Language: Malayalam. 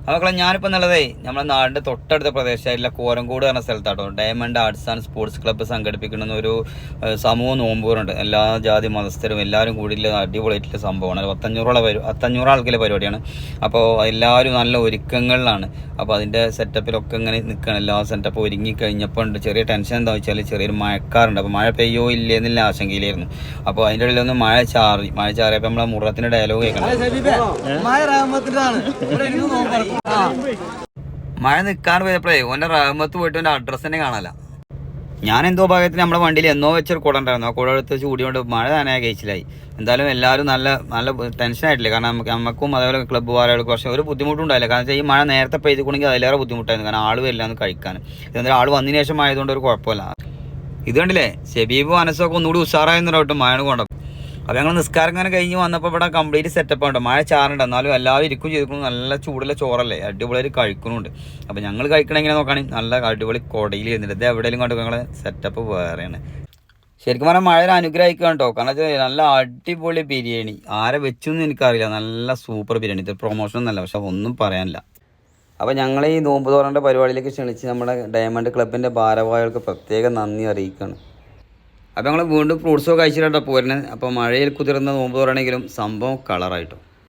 മക്കളെ ഞാനിപ്പോൾ എന്നുള്ളതേ നമ്മുടെ നാടിൻ്റെ തൊട്ടടുത്ത പ്രദേശമായിട്ടുള്ള കോരങ്കോട് പറഞ്ഞ സ്ഥലത്താട്ടോ diamond arts and sports club സംഘടിപ്പിക്കുന്ന ഒരു സമൂഹ നോമ്പൂറുണ്ട്. എല്ലാ ജാതി മതസ്ഥരും എല്ലാവരും കൂടിയുള്ള അടിപൊളിയായിട്ടുള്ള സംഭവമാണ്. 500 ആൾക്കുള്ള പരിപാടിയാണ്. അപ്പോൾ എല്ലാവരും നല്ല ഒരുക്കങ്ങളിലാണ്. അപ്പോൾ അതിൻ്റെ സെറ്റപ്പിലൊക്കെ ഇങ്ങനെ നിൽക്കുകയാണ്. എല്ലാ സെറ്റപ്പ് ഒരുങ്ങി കഴിഞ്ഞപ്പോൾ ഉണ്ട് ചെറിയ ടെൻഷൻ എന്താ വെച്ചാൽ ചെറിയൊരു മഴക്കാറുണ്ട്. അപ്പോൾ മഴ പെയ്യോ ഇല്ലേ എന്നുള്ള ആശങ്കയിലായിരുന്നു. അപ്പോൾ അതിൻ്റെ ഇടയിലൊന്ന് മഴ ചാറിയപ്പോൾ നമ്മളെ മുറത്തിൻ്റെ ഡയലോഗ് കേൾക്കണം. മഴ നിൽക്കാൻ പോയപ്പോഴേ ഓൻ്റെ റഹ്മത്ത് പോയിട്ട് എൻ്റെ അഡ്രസ്സ് തന്നെ കാണാല. ഞാൻ എന്തോ ഭാഗത്തിന് നമ്മുടെ വണ്ടിയിൽ എന്നോ വെച്ചൊരു കുട ഉണ്ടായിരുന്നു. ആ കുട എടുത്ത് ചൂടിയോണ്ട് മഴ തന്നെ കഴിച്ചിലായി. എന്തായാലും എല്ലാവരും നല്ല ടെൻഷനായിട്ടില്ല. കാരണം നമുക്കും അതേപോലെ ക്ലബ്ബ് വാരകൾക്ക് പക്ഷേ ഒരു ബുദ്ധിമുട്ടുണ്ടായില്ല. കാരണം വെച്ചാൽ ഈ മഴ നേരത്തെ പെയ്തുകൊണ്ടെങ്കിൽ അതിലേറെ ബുദ്ധിമുട്ടായിരുന്നു. കാരണം ആൾ വരില്ല എന്ന് കഴിക്കാൻ. എന്തായാലും ആൾ വന്നതിന് ശേഷം ആയതുകൊണ്ട് ഒരു കുഴപ്പമില്ല. ഇത് കണ്ടില്ലേ ഷെബീബ് മനസ്സൊക്കെ ഒന്നുകൂടി ഉഷാറായെന്നൊരു മഴ കൊണ്ടപ്പോൾ. അപ്പോൾ ഞങ്ങൾ നിസ്കാരം ഇങ്ങനെ കഴിഞ്ഞ് വന്നപ്പോൾ ഇവിടെ കംപ്ലീറ്റ് സെറ്റപ്പ് ഉണ്ട്. മഴ ചാറുണ്ട്, എന്നാലും എല്ലാവരും ഇരിക്കും ചെയ്തിരിക്കുന്നു. നല്ല ചൂടുള്ള ചോറല്ലേ, അടിപൊളിയായിട്ട് കഴിക്കുന്നുണ്ട്. അപ്പോൾ ഞങ്ങൾ കഴിക്കണ എങ്ങനെ നോക്കുകയാണെങ്കിൽ നല്ല അടിപൊളി കൊടയിൽ ഇരുന്നിട്ട് ഇത് എവിടെയെങ്കിലും കണ്ടു ഞങ്ങൾ സെറ്റപ്പ് വേറെയാണ്. ശരിക്കും പറഞ്ഞാൽ മഴ അനുഗ്രഹിക്കുക കേട്ടോ. കാരണം വെച്ചാൽ നല്ല അടിപൊളി ബിരിയാണി ആരെ വെച്ചൊന്നും എനിക്കറിയില്ല. നല്ല സൂപ്പർ ബിരിയാണി. ഇത് പ്രൊമോഷൻ ഒന്നല്ല, പക്ഷെ ഒന്നും പറയാനില്ല. അപ്പോൾ ഞങ്ങൾ ഈ നോമ്പ് തോറേണ്ട പരിപാടിയിലേക്ക് ക്ഷണിച്ച് നമ്മുടെ ഡയമണ്ട് ക്ലബിൻ്റെ ഭാരവാഹികൾക്ക് പ്രത്യേകം നന്ദി അറിയിക്കുകയാണ്. അപ്പോൾ ഞങ്ങൾ വീണ്ടും ഫ്രൂട്ട്സൊക്കെ കഴിച്ചിട്ടാണ് പോരുന്നത്. അപ്പോൾ മഴയിൽ കുതിർന്ന നോമ്പ് തുറണെങ്കിലും സംഭവം കളറായിട്ടു.